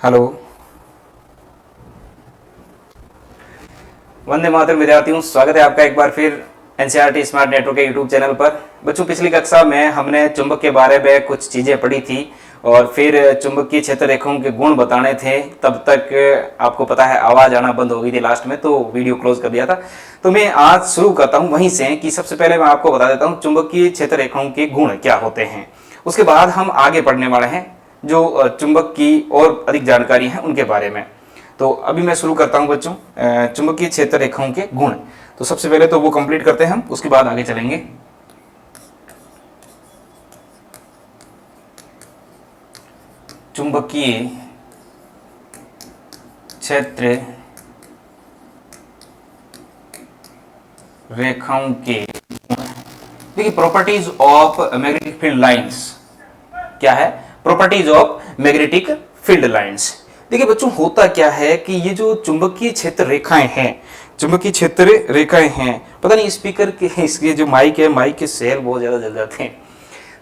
Hello. Vande Mataram विद्यार्थियों, स्वागत है आपका एक बार फिर एनसीईआरटी स्मार्ट नेटवर्क के यूट्यूब चैनल पर। बच्चों, पिछली कक्षा में हमने चुंबक के बारे में कुछ चीज़ें पढ़ी थी और फिर चुंबकीय क्षेत्र रेखाओं के गुण बताने थे। तब तक आपको पता है आवाज़ आना बंद हो गई थी लास्ट में, तो वीडियो क्लोज कर दिया था। तो मैं आज शुरू करता हूँ वहीं से कि सबसे पहले मैं आपको बता देता हूँ चुंबकीय क्षेत्र रेखाओं के गुण क्या होते हैं। उसके बाद हम आगे पढ़ने वाले हैं जो चुंबक की और अधिक जानकारी है उनके बारे में। तो अभी मैं शुरू करता हूं बच्चों चुंबकीय क्षेत्र रेखाओं के गुण। तो सबसे पहले तो वो कंप्लीट करते हैं हम, उसके बाद आगे चलेंगे। चुंबकीय क्षेत्र रेखाओं के गुण। देखिए, properties of magnetic field lines क्या है? Properties of magnetic field lines. देखिए बच्चों, होता क्या है कि ये जो चुंबकीय क्षेत्र रेखाएं हैं, चुंबकीय क्षेत्र रेखाएं हैं, पता नहीं स्पीकर के इसके जो माइक है, माइक के सेल बहुत ज्यादा जल जाते हैं।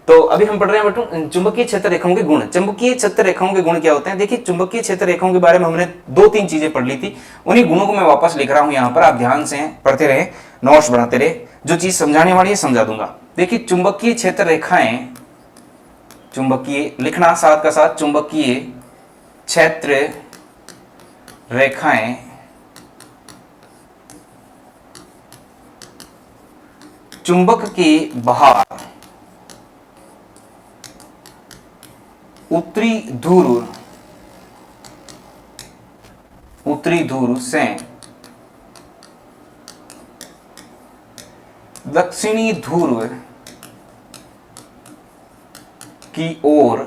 तो अभी हम पढ़ रहे हैं बच्चों चुंबकीय क्षेत्र रेखाओं के गुण। चुंबकीय क्षेत्र रेखाओं के गुण क्या होते हैं? देखिए, चुंबकीय क्षेत्र रेखाओं के बारे में हमने 2-3 चीजें पढ़ ली थी। उन्हीं गुणों को मैं वापस लिख रहा हूं यहाँ पर, आप ध्यान से पढ़ते रहे, नोट्स बनाते रहे। जो चीज समझाने वाली है समझा दूंगा। देखिए, चुंबकीय क्षेत्र रेखाएं, चुंबकीय लिखना साथ का साथ, चुंबकीय क्षेत्र रेखाएं चुंबक के बाहर उत्तरी ध्रुव से दक्षिणी ध्रुव की ओर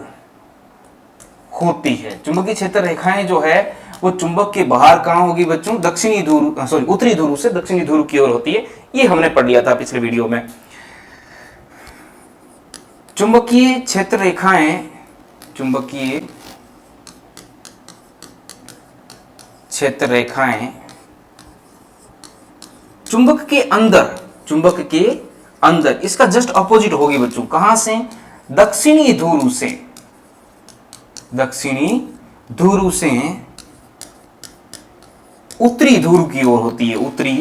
होती है। चुंबकीय क्षेत्र रेखाएं जो है वो चुंबक के बाहर कहां होगी बच्चों? उत्तरी ध्रुव से दक्षिणी ध्रुव की ओर होती है। ये हमने पढ़ लिया था पिछले वीडियो में। चुंबकीय क्षेत्र रेखाएं, चुंबकीय क्षेत्र रेखाएं चुंबक के अंदर इसका जस्ट ऑपोजिट होगी बच्चों। कहां से? दक्षिणी ध्रुव से उत्तरी ध्रुव की ओर होती है। उत्तरी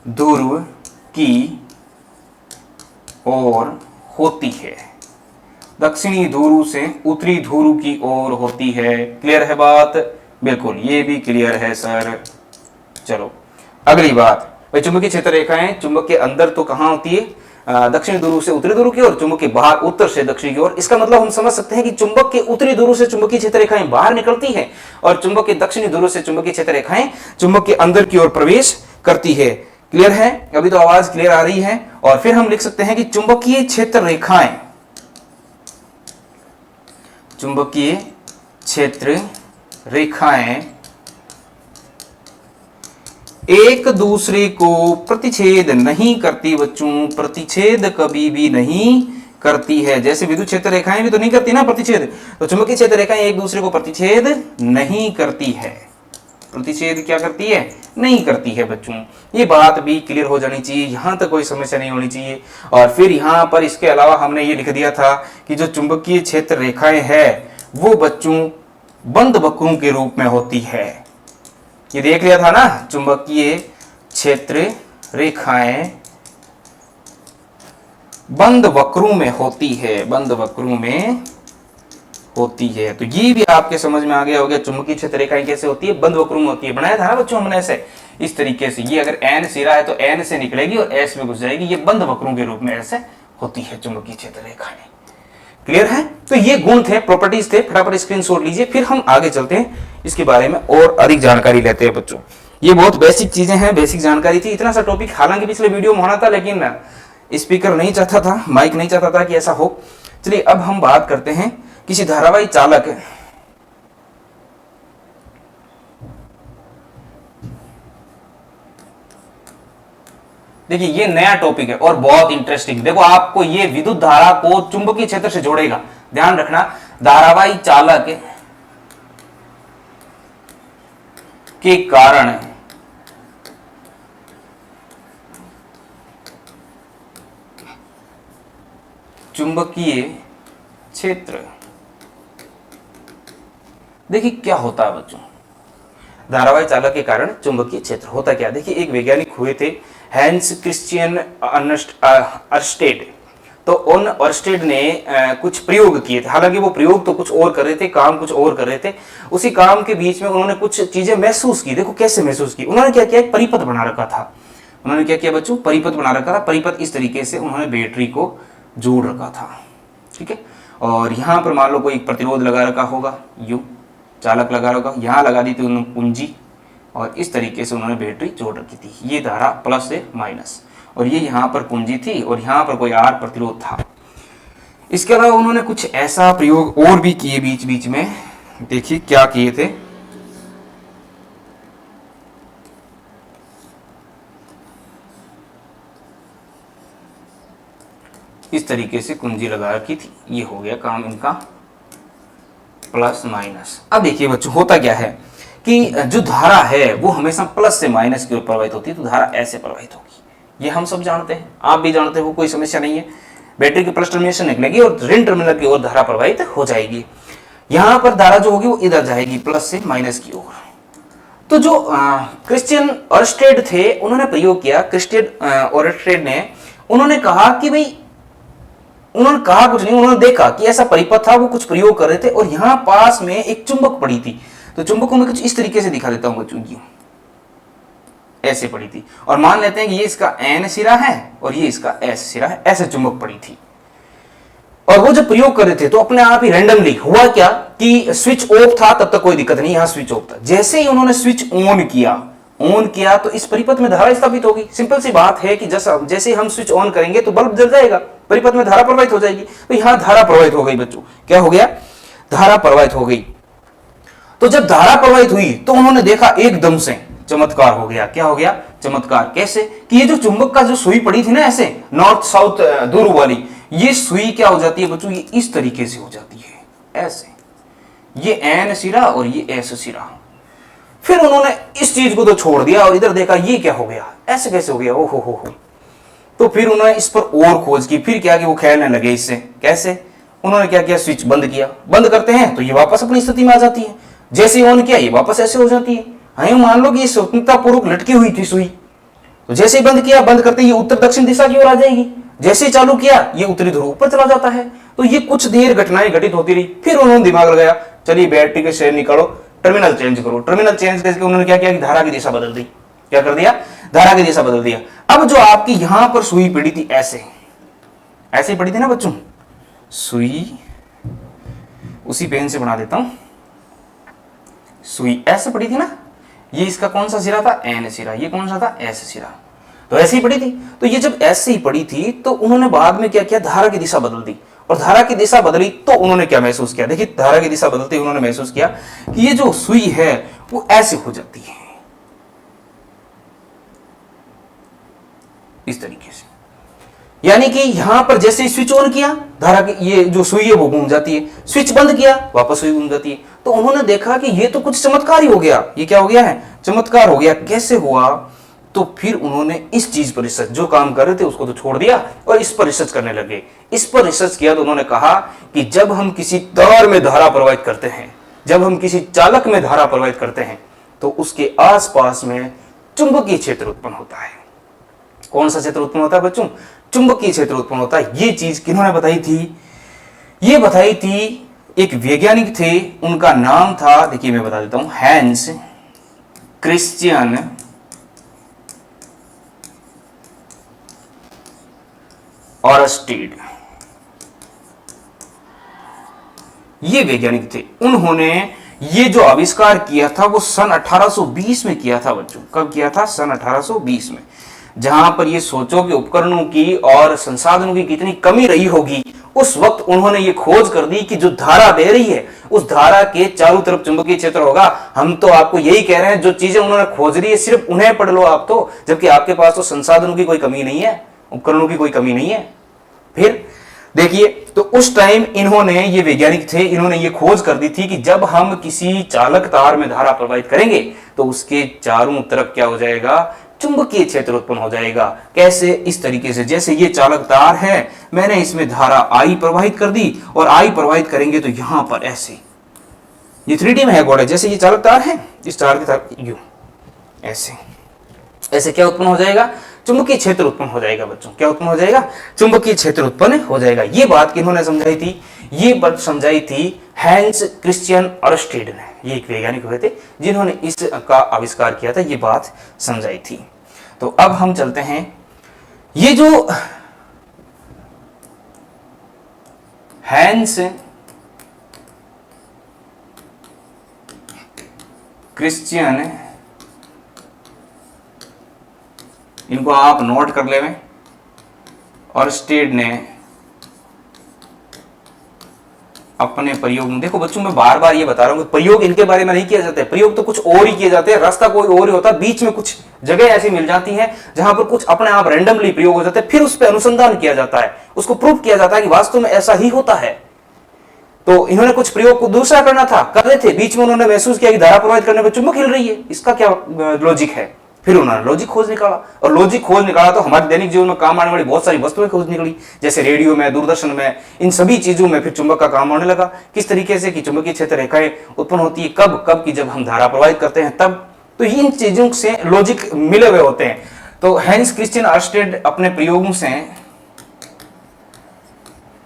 ध्रुव की ओर होती है। दक्षिणी ध्रुव से उत्तरी ध्रुव की ओर होती है। क्लियर है बात? बिल्कुल, ये भी क्लियर है सर। चलो अगली बात, भाई चुंबकीय क्षेत्र रेखाएं चुंबक के अंदर तो कहां होती है? दक्षिण ध्रुव से उत्तरी ध्रुव की ओर, चुंबक के बाहर उत्तर से दक्षिण की ओर। इसका मतलब हम समझ सकते हैं कि चुंबक के उत्तरी ध्रुव से चुंबकीय क्षेत्र रेखाएं बाहर निकलती हैं और चुंबक के दक्षिणी ध्रुव से चुंबकीय क्षेत्र रेखाएं चुंबक के अंदर की ओर प्रवेश करती है। क्लियर है? अभी तो आवाज क्लियर आ रही है। और फिर हम लिख सकते हैं कि चुंबकीय क्षेत्र रेखाएं एक दूसरे को प्रतिच्छेद नहीं करती बच्चों। प्रतिच्छेद कभी भी नहीं करती है। जैसे विद्युत क्षेत्र रेखाएं भी तो नहीं करती ना प्रतिच्छेद, तो चुंबकीय क्षेत्र रेखाएं एक दूसरे को प्रतिच्छेद नहीं करती है। प्रतिच्छेद क्या करती है? नहीं करती है बच्चों। ये बात भी क्लियर हो जानी चाहिए, यहां तक कोई समस्या नहीं होनी चाहिए। और फिर यहां पर इसके अलावा हमने ये लिख दिया था कि जो चुंबकीय क्षेत्र रेखाएं है वो बच्चों बंद वक्रों के रूप में होती है। ये देख लिया था ना, चुंबकीय क्षेत्र रेखाएं बंद वक्रों में होती है, बंद वक्रों में होती है। तो ये भी आपके समझ में आ गया होगा चुंबकीय क्षेत्र रेखाएं कैसे होती है? बंद वक्रों में होती है। बनाया था ना बच्चों हमने ऐसे, इस तरीके से। ये अगर एन सिरा है तो एन से निकलेगी और एस में घुस जाएगी। ये बंद वक्रों के रूप में ऐसे होती है चुंबकीय क्षेत्र रेखाएं। क्लियर है? तो ये गुण थे, प्रॉपर्टीज थे। फटाफट स्क्रीनशॉट लीजिए, फिर हम आगे चलते हैं, इसके बारे में और अधिक जानकारी लेते हैं बच्चों। ये बहुत बेसिक चीजें हैं, बेसिक जानकारी थी। इतना सा टॉपिक हालांकि पिछले वीडियो में होना था, लेकिन स्पीकर नहीं चाहता था, माइक नहीं चाहता था कि ऐसा हो। चलिए अब हम बात करते हैं किसी धारावाही चालक देखिए, ये नया टॉपिक है और बहुत इंटरेस्टिंग। देखो, आपको ये विद्युत धारा को चुंबकीय क्षेत्र से जोड़ेगा। ध्यान रखना, धारावाही चालक के कारण चुंबकीय क्षेत्र देखिए क्या होता है बच्चों, धारावाही चालक के कारण चुंबकीय क्षेत्र होता क्या। देखिए एक वैज्ञानिक हुए थे हैंस क्रिश्चियन अर्स्टेड। तो उन अर्स्टेड ने कुछ प्रयोग किए थे, हालांकि वो प्रयोग तो कुछ और कर रहे थे, काम कुछ और कर रहे थे। उसी काम के बीच में उन्होंने कुछ चीजें महसूस की। देखो कैसे महसूस की, उन्होंने क्या किया, एक परिपथ बना रखा था। उन्होंने क्या किया बच्चों, परिपथ बना रखा था। परिपथ इस तरीके से उन्होंने बैटरी को जोड़ रखा था, ठीक है। और यहाँ पर मान लो कोई प्रतिरोध लगा रखा होगा, यू चालक लगा रखा, यहाँ लगा दी थी उन्होंने पूंजी, और इस तरीके से उन्होंने बैटरी जोड़ रखी थी। ये धारा प्लस से माइनस, और ये यहाँ पर पूंजी थी, और यहाँ पर कोई आर प्रतिरोध था। इसके अलावा उन्होंने कुछ ऐसा प्रयोग और भी किए बीच बीच में। देखिए क्या किए थे, इस तरीके से कुंजी लगा रखी थी। ये हो गया काम इनका प्लस माइनस। अब देखिए बच्चों होता क्या है कि जो धारा है वो हमेशा प्लस से माइनस की ओर प्रवाहित होती है, तो धारा ऐसे प्रवाहित होगी। ये हम सब जानते हैं, आप भी जानते हो, कोई समस्या नहीं है। बैटरी की प्लस टर्मिनेशन निकलेगी और ऋण टर्मिनल की ओर धारा प्रवाहित हो जाएगी। यहां पर धारा जो होगी वो इधर जाएगी, प्लस से माइनस की ओर। तो जो क्रिश्चियन ऑरस्टेड थे उन्होंने प्रयोग किया, क्रिश्चियन ऑरस्टेड ने, उन्होंने कहा कि भाई, उन्होंने कहा कुछ नहीं, उन्होंने देखा कि ऐसा परिपथ था, वो कुछ प्रयोग कर रहे थे, और यहां पास में एक चुंबक पड़ी थी। तो चुंबक को मैं कुछ इस तरीके से दिखा देता हूं बच्चों, ऐसे पड़ी थी, और मान लेते हैं कि ये इसका एन सिरा है और ये इसका एस सिरा है, ऐसे चुंबक पड़ी थी। और वो जब प्रयोग कर रहे थे तो अपने आप ही रैंडमली हुआ क्या कि स्विच ऑफ था, तब तक कोई दिक्कत नहीं, यहां स्विच ऑफ था। जैसे ही उन्होंने स्विच ऑन किया तो इस परिपथ में धारा स्थापित होगी। सिंपल सी बात है कि जैसे हम स्विच ऑन करेंगे तो बल्ब जल जाएगा, परिपथ में धारा प्रवाहित हो जाएगी। तो यहां धारा प्रवाहित हो गई बच्चों, क्या हो गया, धारा प्रवाहित हो गई। तो जब धारा प्रवाहित हुई तो उन्होंने देखा एकदम से चमत्कार हो गया। क्या हो गया, चमत्कार। कैसे कि ये जो चुंबक का जो सुई पड़ी थी ना, ऐसे नॉर्थ साउथ ध्रुव वाली, ये सुई क्या हो जाती है बच्चों, ये इस तरीके से हो जाती है, ऐसे, ये एन सिरा और ये एस सिरा। फिर उन्होंने इस चीज को तो छोड़ दिया और इधर देखा ये क्या हो गया, ऐसे कैसे हो गया, ओहो हो। तो फिर उन्होंने इस पर और खोज की। फिर क्या कि वो खेलने लगे इससे। कैसे, उन्होंने क्या किया, स्विच बंद किया। बंद करते हैं तो ये वापस अपनी स्थिति में आ जाती है, जैसे ऑन किया ये वापस ऐसे हो जाती है। हाँ मान लो कि ये स्वतंत्रता पूर्वक लटकी हुई थी सुई, तो जैसे ही बंद किया, बंद करते ये उत्तर दक्षिण दिशा की ओर आ जाएगी। जैसे ही चालू किया ये उत्तरी ध्रुव पर चला जाता है। तो ये कुछ देर घटनाएं घटित होती रही। फिर उन्होंने दिमाग लगाया, चलिए बैटरी के शेयर निकालो, टर्मिनल चेंज करो। टर्मिनल चेंज करके उन्होंने क्या किया कि धारा की दिशा बदल दी। क्या कर दिया, धारा की दिशा बदल दिया। अब जो आपकी यहां पर सुई पड़ी थी, ऐसे ऐसे पड़ी थी ना बच्चों, सुई उसी पेन से बना देता हूं, सुई ऐसे पड़ी थी ना, ये इसका कौन सा सिरा था, एन सिरा, ये कौन सा था, एस सिरा। तो ऐसे ही पड़ी थी। तो ये जब ऐसे ही पड़ी थी तो उन्होंने बाद में क्या किया, धारा की दिशा बदल दी। और धारा की दिशा बदली तो उन्होंने क्या महसूस किया, देखिए धारा की दिशा बदलते उन्होंने महसूस किया कि ये जो सुई है वो ऐसे हो जाती है, इस तरीके से। यानी कि यहां पर जैसे स्विच ऑन किया, धारा की ये जो सुई है वो घूम जाती है, स्विच बंद किया वापस सुई घूम जाती है। तो उन्होंने देखा कि ये तो कुछ चमत्कार ही हो गया। ये क्या हो गया है, चमत्कार हो गया। कैसे हुआ, तो फिर उन्होंने इस चीज पर रिसर्च, जो काम कर रहे थे उसको तो छोड़ दिया और इस पर रिसर्च करने लगे। इस पर रिसर्च किया तो उन्होंने कहा कि जब हम किसी तार में धारा प्रवाहित करते हैं, जब हम किसी चालक में धारा प्रवाहित करते हैं, तो उसके आसपास में चुंबकीय क्षेत्र उत्पन्न होता है। कौन सा क्षेत्र उत्पन्न होता है बच्चों, चुंबकीय क्षेत्र उत्पन्न होता है। ये चीज किन्होंने बताई थी, ये बताई थी एक वैज्ञानिक थे, उनका नाम था, देखिए मैं बता देता हूं, हैंस क्रिश्चियन ऑरस्टेड। ये वैज्ञानिक थे। उन्होंने ये जो आविष्कार किया था वो सन 1820 में किया था बच्चों। कब किया था, सन 1820 में। जहां पर ये सोचो कि उपकरणों की और संसाधनों की कितनी कमी रही होगी, उस वक्त उन्होंने ये खोज कर दी कि जो धारा बह रही है उस धारा के चारों तरफ चुंबकीय क्षेत्र होगा। हम तो आपको यही कह रहे हैं, जो चीजें उन्होंने खोज ली है सिर्फ उन्हें पढ़ लो आप तो, जबकि आपके पास तो संसाधनों की कोई कमी नहीं है, उपकरणों की कोई कमी नहीं है। फिर देखिए, तो उस टाइम इन्होंने, ये वैज्ञानिक थे, इन्होंने ये खोज कर दी थी कि जब हम किसी चालक तार में धारा प्रवाहित करेंगे तो उसके चारों तरफ क्या हो जाएगा, चुंबकीय क्षेत्र उत्पन्न हो जाएगा। कैसे, इस तरीके से, जैसे ये चालक तार है, मैंने इसमें धारा आई प्रवाहित कर दी और आई प्रवाहित करेंगे तो यहां पर ऐसे ये 3D में है गॉड है, जैसे ये चालक तार है, इस तार के तार यूं ऐसे ऐसे क्या उत्पन्न हो जाएगा, चुंबकीय क्षेत्र उत्पन्न हो जाएगा बच्चों। क्या उत्पन्न हो जाएगा, चुंबकीय क्षेत्र उत्पन्न हो जाएगा। ये बात किन्होंने समझाई थी, ये बात समझाई थी हैंस क्रिश्चियन अर्स्टेड ने। ये एक वैज्ञानिक हुए थे जिन्होंने इसका आविष्कार किया था, ये बात समझाई थी। तो अब हम चलते हैं, ये जो हैंस क्रिश्चियन, इनको आप नोट कर ले, अर्स्टेड ने अपने प्रयोग में, देखो बच्चों मैं बार बार ये बता रहा हूं कि प्रयोग इनके बारे में नहीं किया जाता है, प्रयोग तो कुछ और ही किए जाते हैं, रास्ता कोई और ही होता है, बीच में कुछ जगह ऐसी मिल जाती है जहां पर कुछ अपने आप रैंडमली प्रयोग हो जाते हैं, फिर उस पर अनुसंधान किया जाता है, उसको प्रूव किया जाता है कि वास्तव में ऐसा ही होता है। तो इन्होंने कुछ प्रयोग को दूसरा करना था, कर रहे थे, बीच में उन्होंने महसूस किया कि धारा प्रवाहित करने पर चुंबक हिल रही है, इसका क्या लॉजिक है, फिर उन्होंने लॉजिक खोज निकाला, और लॉजिक खोज निकाला तो हमारे दैनिक जीवन में काम आने वाली बहुत सारी वस्तुएं खोज निकली, जैसे रेडियो में, दूरदर्शन में, इन सभी चीजों में फिर चुंबक का काम होने लगा। किस तरीके से कि चुंबकीय क्षेत्र रेखाएं उत्पन्न होती है, कब कब की जब हम धारा प्रवाहित करते हैं तब, तो इन चीजों से लॉजिक मिले हुए होते हैं। तो हैंस क्रिश्चियन अर्स्टेड अपने प्रयोगों से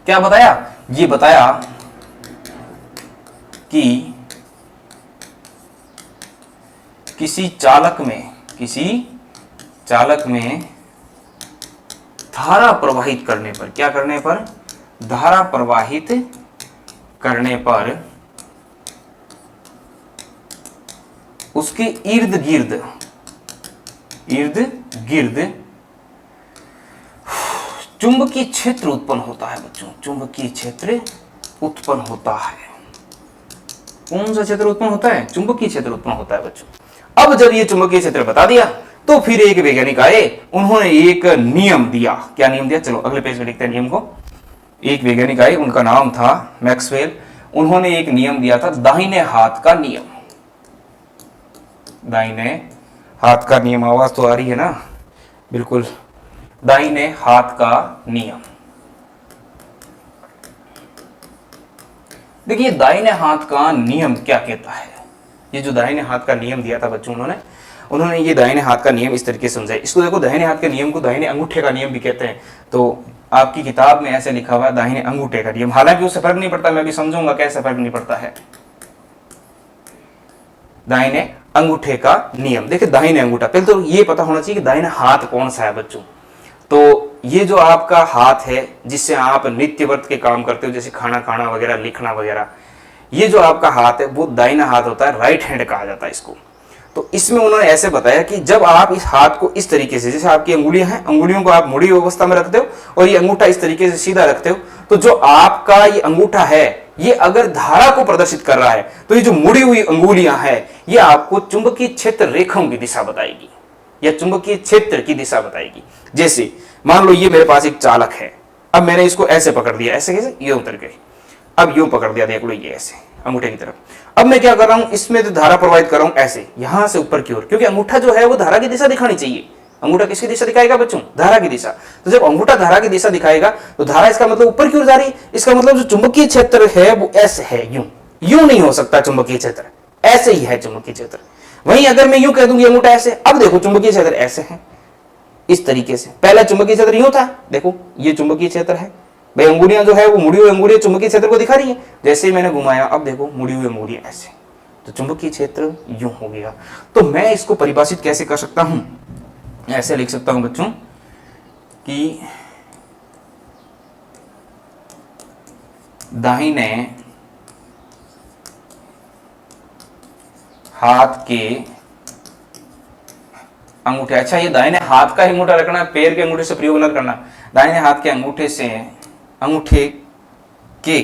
क्या बताया, ये बताया कि किसी चालक में धारा प्रवाहित करने पर, क्या करने पर, धारा प्रवाहित करने पर उसके इर्द गिर्द चुंबकीय क्षेत्र उत्पन्न होता है बच्चों, चुंबकीय क्षेत्र उत्पन्न होता है। कौन सा क्षेत्र उत्पन्न होता है, चुंबकीय क्षेत्र उत्पन्न होता है बच्चों। अब जब ये चुंबकीय क्षेत्र बता दिया तो फिर एक वैज्ञानिक आए, उन्होंने एक नियम दिया। क्या नियम दिया, चलो अगले पेज में लिखते हैं नियम को। एक वैज्ञानिक आए, उनका नाम था मैक्सवेल, उन्होंने एक नियम दिया था दाहिने हाथ का नियम। दाहिने हाथ का नियम, आवाज तो आ रही है ना, बिल्कुल, दाहिने हाथ का नियम। देखिए दाहिने हाथ का नियम क्या कहता है, ये जो दाहिने हाथ का नियम दिया था बच्चों उन्होंने ये दाहिने हाथ का नियम इस तरीके से समझाया। इसको देखो, दाहिने हाथ के नियम को दाहिने अंगूठे का नियम भी कहते हैं। तो आपकी किताब में ऐसे लिखा हुआ है दाहिने अंगूठे का नियम, हालांकि उससे फर्क नहीं पड़ता, मैं भी समझूंगा कैसे फर्क नहीं पड़ता है। दाहिने अंगूठे का नियम, देखिए दाहिने अंगूठा, पहले तो ये पता होना चाहिए कि दाहिना हाथ कौन सा है बच्चों। तो ये जो आपका हाथ है जिससे आप नित्य व्रत के काम करते हो, जैसे खाना खाना वगैरह, लिखना वगैरह, ये जो आपका हाथ है वो दाहिना हाथ होता है, राइट हैंड कहा जाता है इसको। तो इसमें उन्होंने ऐसे बताया कि जब आप इस हाथ को इस तरीके से, जैसे आपकी अंगुलियां हैं, अंगुलियों को आप मुड़ी अवस्था में रखते हो और ये अंगूठा इस तरीके से सीधा रखते हो, तो जो आपका ये अंगूठा है ये अगर धारा को प्रदर्शित कर रहा है तो ये जो मुड़ी हुई अंगुलियां हैं ये आपको चुंबकीय क्षेत्र रेखाओं की दिशा बताएगी या चुंबकीय क्षेत्र की दिशा बताएगी। जैसे मान लो ये मेरे पास एक चालक है, अब मैंने इसको ऐसे पकड़ दिया, ऐसे कैसे, ये उतर गए, अब यूं पकड़ दिया, देख लो ये ऐसे अंगूठे की तरफ। अब मैं क्या कर रहा हूं, इसमें तो धारा प्रवाहित कर रहा हूं ऐसे, यहां से ऊपर की ओर, क्योंकि अंगूठा जो है वो धारा की दिशा दिखानी चाहिए। अंगूठा किसकी दिशा दिखाएगा बच्चों, धारा की दिशा। तो जब अंगूठा धारा की दिशा दिखाएगा तो धारा इसका मतलब ऊपर की ओर जा रही है, इसका मतलब जो चुंबकीय क्षेत्र है वो ऐसे है, यूं यूं नहीं हो सकता चुंबकीय क्षेत्र, ऐसे ही है चुंबकीय क्षेत्र। वहीं अगर मैं यूं कह दूंगी अंगूठा ऐसे, अब देखो चुंबकीय क्षेत्र ऐसे है, इस तरीके से। पहला चुंबकीय क्षेत्र यूं था, देखो ये चुंबकीय क्षेत्र है भाई, अंगुलियां जो है वो मुड़ी हुई अंगुलियां चुंबकीय क्षेत्र को दिखा रही है। जैसे ही मैंने घुमाया, अब देखो मुड़ी हुई अंगुलियां ऐसे, तो चुंबकीय क्षेत्र यूं हो गया। तो मैं इसको परिभाषित कैसे कर सकता हूं, ऐसे लिख सकता हूं बच्चों कि दाहिने हाथ के अंगूठे, अच्छा ये दाहिने हाथ का अंगूठा रखना है, पैर के अंगूठे से प्रयोग न करना, दाहिने हाथ के अंगूठे से, अंगूठे के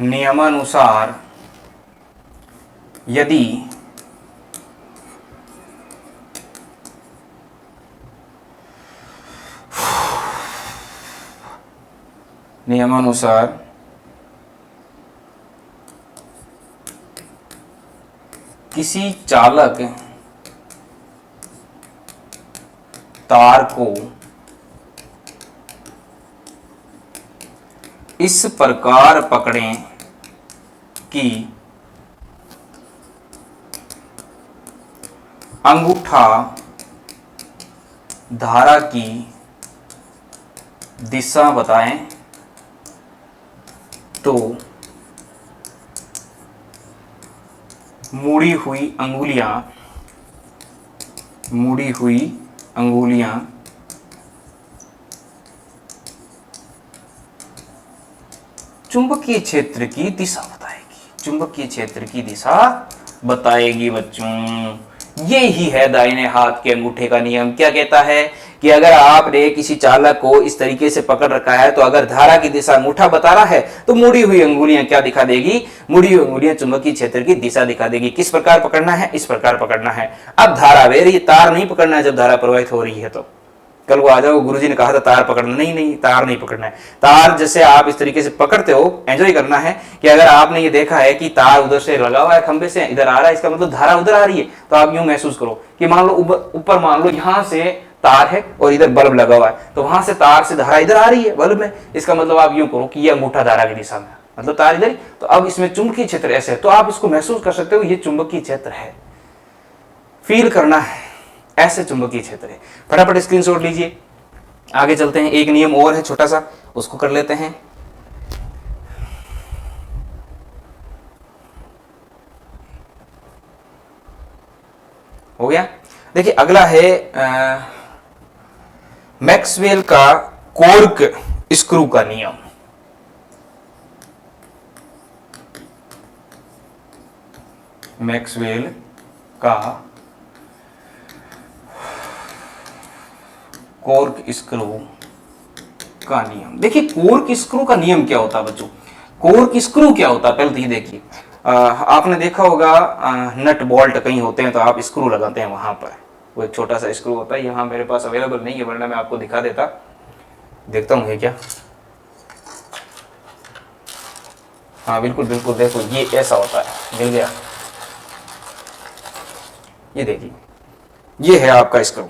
नियमानुसार यदि नियमानुसार किसी चालक तार को इस प्रकार पकड़ें कि अंगूठा धारा की दिशा बताएं तो मुड़ी हुई अंगुलियां चुंबकीय क्षेत्र की दिशा बताएगी बच्चों। ये ही है दाहिने हाथ के अंगूठे का नियम। क्या कहता है कि अगर आपने किसी चालक को इस तरीके से पकड़ रखा है तो अगर धारा की दिशा अंगूठा बता रहा है तो मुड़ी हुई अंगुलियां क्या दिखा देगी, मुड़ी हुई अंगुलियां चुंबकीय क्षेत्र की दिशा दिखा देगी। किस प्रकार पकड़ना है, इस प्रकार पकड़ना है। अब धारा वेर ये तार नहीं पकड़ना है जब धारा प्रवाहित हो रही है। तो कल वो आ जाओ गुरुजी ने कहा था तार पकड़ना, नहीं तार नहीं पकड़ना है। तार जैसे आप इस तरीके से पकड़ते हो, एंजॉय करना है कि अगर आपने ये देखा है कि तार उधर से लगा हुआ है खंबे से, इधर आ रहा है, इसका मतलब धारा उधर आ रही है, तो आप यूं महसूस करो कि मान लो ऊपर मान लो यहां से तार है और इधर बल्ब लगा हुआ है, तो वहां से तार से धारा इधर आ रही है बल्ब में, इसका मतलब आप यूं करो कि ये अंगूठा धारा की दिशा में, मतलब तार इधर। तो अब इसमें चुंबकीय क्षेत्र ऐसे है, तो आप इसको महसूस कर सकते हो ये चुंबकीय क्षेत्र है, फील करना है, ऐसे चुंबकीय क्षेत्र है। फटाफट स्क्रीनशॉट लीजिए, आगे चलते हैं। एक नियम और है छोटा सा, उसको कर लेते हैं। हो गया। देखिए अगला है मैक्सवेल का कॉर्क स्क्रू का नियम। मैक्सवेल का कॉर्क स्क्रू का नियम। देखिए कॉर्क स्क्रू का नियम क्या होता है बच्चों, कॉर्क स्क्रू क्या होता है पहले तो ये देखिए। आपने देखा होगा नट बोल्ट कहीं होते हैं तो आप स्क्रू लगाते हैं वहां पर, वो एक छोटा सा स्क्रू होता है। यहाँ मेरे पास अवेलेबल नहीं है वरना मैं आपको दिखा देता, देखता हूँ है क्या। हाँ बिल्कुल बिल्कुल, देखो ये ऐसा होता है, मिल गया। ये देखिए ये है आपका स्क्रू,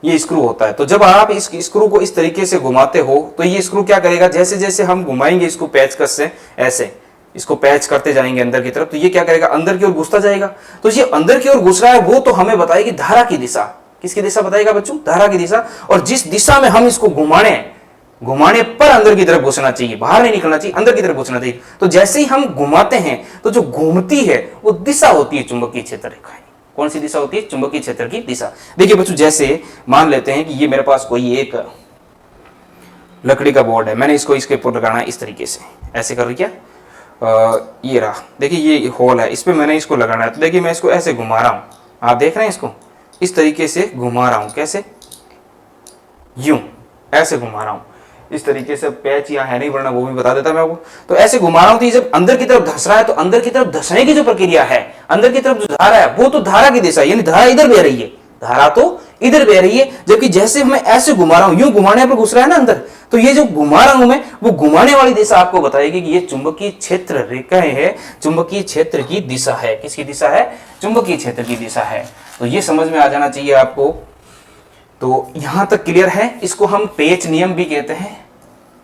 ये स्क्रू होता है। तो जब आप इस स्क्रू को इस तरीके से घुमाते हो तो ये स्क्रू क्या करेगा, जैसे जैसे हम घुमाएंगे इसको पेचकस से, ऐसे इसको पैच करते जाएंगे अंदर की तरफ, तो ये क्या करेगा, अंदर की ओर घुसता जाएगा। तो ये अंदर की ओर घुस रहा है वो तो हमें बताएगी धारा की दिशा। किसकी दिशा बताएगा बच्चों, धारा की दिशा। और जिस दिशा में हम इसको घुमाने पर अंदर की तरफ घुसना चाहिए, बाहर नहीं निकलना चाहिए, अंदर की तरफ घुसना चाहिए। तो जैसे ही हम घुमाते हैं तो जो घूमती है वो दिशा होती है चुंबकीय क्षेत्र रेखाएं। कौन सी दिशा होती है, चुंबकीय क्षेत्र की दिशा। देखिए बच्चों जैसे मान लेते हैं कि ये मेरे पास कोई एक लकड़ी का बोर्ड है, मैंने इसको इसके ऊपर लगाना है इस तरीके से, ऐसे कर क्या ये रहा। देखिए ये होल है, इस पे मैंने इसको लगाना है। तो देखिए मैं इसको ऐसे घुमा रहा हूं, आप देख रहे हैं इसको इस तरीके से घुमा रहा हूं, कैसे, यूं ऐसे घुमा रहा हूं इस तरीके से। पैच यहाँ है नहीं वरना वो भी बता देता मैं आपको। तो ऐसे घुमा रहा हूं तो ये जब अंदर की तरफ धस रहा है तो अंदर की तरफ धसने की जो प्रक्रिया है, अंदर की तरफ जो धारा है वो तो धारा की दिशा, यानी धारा इधर बह रही है, धारा तो इधर बह रही है। जबकि जैसे मैं ऐसे घुमा रहा हूं, यूं घुमाने पर घुस रहा है ना अंदर, तो ये जो घुमा रहा हूं मैं वो घुमाने वाली दिशा आपको बताएगी कि ये चुंबकीय क्षेत्र रेखाएं है, चुंबकीय क्षेत्र की दिशा है। किसकी दिशा है, चुंबकीय क्षेत्र की दिशा है। तो ये समझ में आ जाना चाहिए आपको। तो यहां तक क्लियर है। इसको हम पेच नियम भी कहते हैं,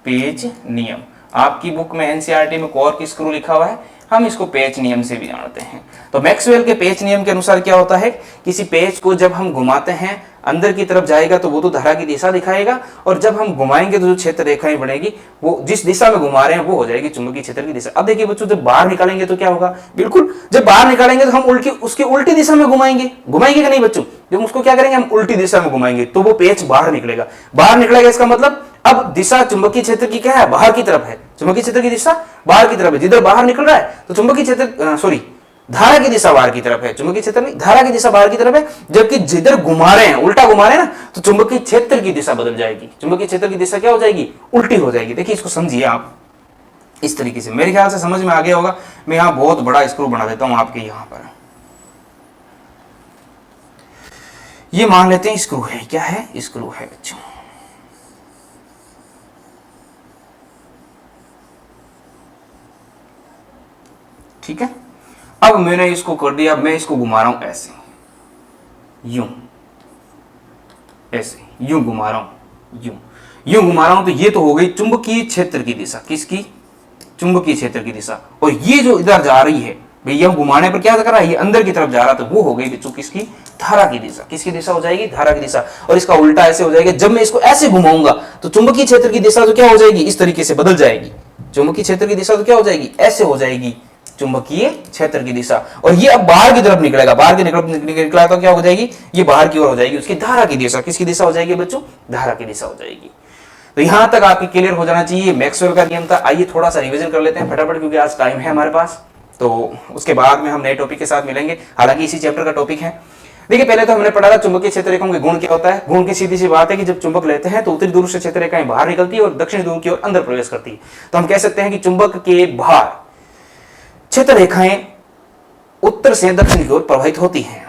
पेच नियम। आपकी बुक में एनसीईआरटी में कॉर्क स्क्रू लिखा हुआ है, हम इसको पेच नियम से भी जानते हैं। तो मैक्सवेल के पेच नियम के अनुसार क्या होता है, किसी पेच को जब हम घुमाते हैं अंदर की तरफ जाएगा तो वो तो धारा की दिशा दिखाएगा, और जब हम घुमाएंगे तो जो क्षेत्र रेखाएं बनेगी वो जिस दिशा में घुमा रहे हैं वो हो जाएगी चुंबकीय क्षेत्र की दिशा। अब देखिए बच्चों जब बाहर निकालेंगे तो क्या होगा, बिल्कुल जब बाहर निकालेंगे तो हम उसकी उल्टी दिशा में घुमाएंगे कि नहीं बच्चों, जब उसको क्या करेंगे हम उल्टी दिशा में घुमाएंगे तो वो पेच बाहर निकलेगा। बाहर निकलेगा इसका मतलब अब दिशा चुंबकीय क्षेत्र की क्या है, बाहर की तरफ है। चुंबकीय क्षेत्र की दिशा बाहर की तरफ है, जिधर बाहर निकल रहा है तो चुंबकीय क्षेत्र धारा की दिशा बाहर की तरफ है, चुंबकीय क्षेत्र नहीं धारा की दिशा बाहर की तरफ है। जबकि जिधर घुमा रहे हैं उल्टा घुमा रहे हैं ना, तो चुंबकीय क्षेत्र की दिशा बदल जाएगी, चुंबकीय क्षेत्र की दिशा क्या हो जाएगी, उल्टी हो जाएगी। देखिए इसको समझिए आप इस तरीके से, मेरे ख्याल से समझ में आ गया होगा। मैं यहां बहुत बड़ा स्क्रू बना देता हूं आपके यहां पर। ये मान लेते हैं स्क्रू है, क्या है, स्क्रू है बच्चों। ठीक है, अब मैंने इसको कर दिया, मैं इसको घुमा रहा हूं ऐसे, यूं ऐसे यूं घुमा रहा हूं यूं। यूं घुमा रहा हूं तो ये तो हो गई चुंबकीय क्षेत्र की दिशा, किसकी, चुंबकीय क्षेत्र की दिशा। और ये जो इधर जा रही है भैया घुमाने पर क्या कर रहा है, ये अंदर की तरफ जा रहा, तो वो हो गई बच्चों किसकी, धारा की दिशा। किसकी दिशा हो जाएगी, धारा की दिशा। और इसका उल्टा ऐसे हो जाएगा, जब मैं इसको ऐसे घुमाऊंगा तो चुंबकीय क्षेत्र की दिशा तो क्या हो जाएगी, इस तरीके से बदल जाएगी। चुंबकीय क्षेत्र की दिशा तो क्या हो जाएगी, ऐसे हो जाएगी चुंबकीय क्षेत्र की दिशा। और ये अब बाहर की तरफ निकलेगा, बाहर की निकला तो क्या हो जाएगी, ये बाहर की ओर हो जाएगी, उसकी धारा की दिशा। किसकी दिशा हो जाएगी बच्चों, धारा की दिशा हो जाएगी। तो यहां तक आपकी क्लियर हो जाना चाहिए, मैक्सवेल का नियम था। आइए थोड़ा सा रिवीजन कर लेते हैं फटाफट, क्योंकि आज टाइम है हमारे पास, तो उसके बाद में हम नए टॉपिक के साथ मिलेंगे, हालांकि इसी चैप्टर का टॉपिक है। देखिए पहले तो हमने पढ़ा था चुंबकीय क्षेत्र रेखाओं के गुण क्या होता है। गुण की सीधी सी बात है कि जब चुंबक लेते हैं तो उत्तरी ध्रुव से क्षेत्र रेखाएं बाहर निकलती है और दक्षिणी ध्रुव की ओर अंदर प्रवेश करती है। तो हम कह सकते हैं कि चुंबक के बाहर क्षेत्र रेखाएं उत्तर से दक्षिण की ओर प्रवाहित होती हैं,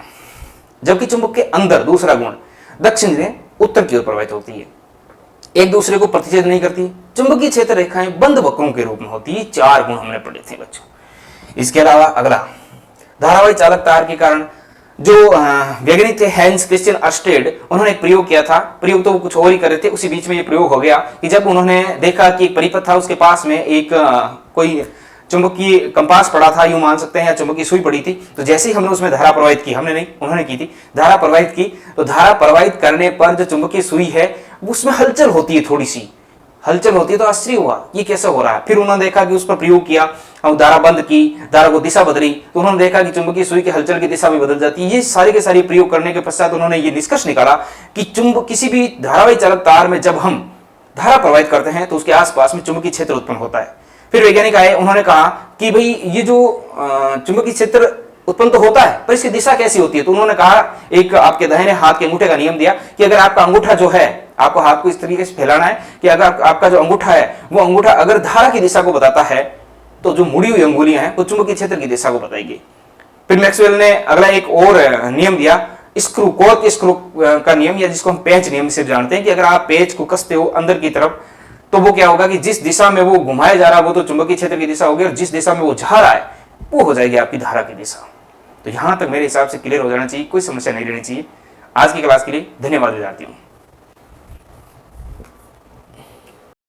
जबकि चुंबक के अंदर दूसरा गुण दक्षिण से उत्तर की ओर प्रवाहित होती है, एक दूसरे को प्रतिच्छेद नहीं करती। चुंबकीय क्षेत्र रेखाएं बंद वक्रों के रूप में होती है। 4 गुण हमने पढ़े थे बच्चों। इसके अलावा अगला, धारावाही चालक तार के कारण जो वैज्ञानिक थे हैंस क्रिश्चियन अर्स्टेड, उन्होंने एक प्रयोग किया था। प्रयोग तो वो कुछ और ही कर रहे थे, उसी बीच में ये प्रयोग हो गया कि जब उन्होंने देखा कि एक परिपथ था, उसके पास में एक कोई चुंबकीय कंपास पड़ा था, यूं मान सकते हैं, या चुंबकीय सुई पड़ी थी। तो जैसे ही हमने उसमें धारा प्रवाहित की, हमने नहीं उन्होंने की थी, धारा प्रवाहित की, तो धारा प्रवाहित करने पर जो चुंबकीय सुई है उसमें हलचल होती है, थोड़ी सी हलचल होती है। तो आश्चर्य हुआ ये कैसे हो रहा है। फिर उन्होंने देखा कि उस पर प्रयोग किया और धारा बंद की, धारा को दिशा बदली, तो उन्होंने देखा कि चुंबकीय सुई की हलचल की दिशा भी बदल जाती है। ये सारे के सारे प्रयोग करने के पश्चात उन्होंने ये निष्कर्ष निकाला कि किसी भी धारावाही चालक तार में जब हम धारा प्रवाहित करते हैं तो उसके आसपास में चुंबकीय क्षेत्र उत्पन्न होता है। फिर वैज्ञानिक आए, उन्होंने कहा कि भाई ये जो चुंबकीय क्षेत्र उत्पन्न तो होता है पर इसकी दिशा कैसी होती है। तो उन्होंने कहा, एक आपके दाहिने हाथ के अंगूठे का नियम दिया कि अगर आपका अंगूठा जो है, आपको हाथ को इस तरीके से फैलाना है कि अगर आपका जो अंगूठा है वो अंगूठा अगर धारा की दिशा को बताता है तो जो मुड़ी हुई अंगुलियां हैं वो चुंबकीय क्षेत्र की दिशा को बताएगी। फिर मैक्सवेल ने अगला एक और नियम दिया, स्क्रू, कॉर्क स्क्रू का नियम, या जिसको हम पेंच नियम से जानते हैं कि अगर आप पेंच को कसते हो अंदर की तरफ तो वो क्या होगा कि जिस दिशा में वो घुमाया जा रहा है वो तो चुंबकीय क्षेत्र की दिशा होगी, और जिस दिशा में वो जा रहा है वो हो जाएगी आपकी धारा की दिशा। तो यहां तक मेरे हिसाब से क्लियर हो जाना चाहिए, कोई समस्या नहीं रहनी चाहिए। आज की क्लास के लिए धन्यवाद विद्यार्थियों।